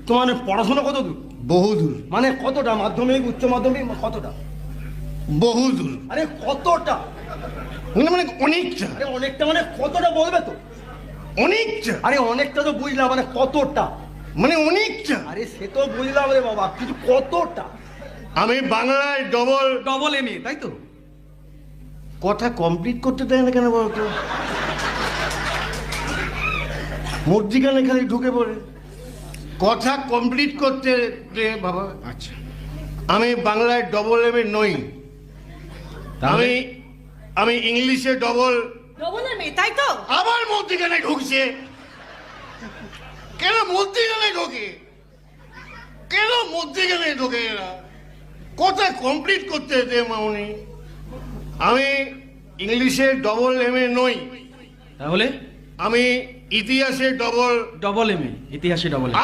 তোমার পড়াশোনা কত দূর? বহুদূর। মানে কতটা? মাধ্যমিক, উচ্চ মাধ্যমিক কতটা? বহুদূর। আরে কতটা? মানে অনেকটা। আরে অনেকটা মানে কতটা বলবে তো? অনেকটা। আরে অনেকটা তো বুঝলাম, মানে কতটা? মানে অনেকটা। আরে সে তো বুঝলাম রে বাবা, কিন্তু কতটা? আমি বাংলায় ডবল এম এ, তাই তো? কথা কমপ্লিট করতে দেয় না কেন বলতো? মধ্যিখানে খালি ঢুকে পড়ে। কথা কমপ্লিট করতে দে বাবা। আচ্ছা, আমি বাংলায় ডবল এম এ নই। আমি আমি ইংলিশে ডবল এম এ, তাই তো? আবার মধ্যিখানে ঢুকছে কেন? মধ্যিখানে ঢোকে কেন? মধ্যিখানে ঢোকে এরা। কথা কমপ্লিট করতে দে মামনি। আমি ইংলিশে ডবল এম এ নই। তাহলে আমি ইতিহাসে ডবল ডবল এম এ, ইতিহাসে ডবল এম এ।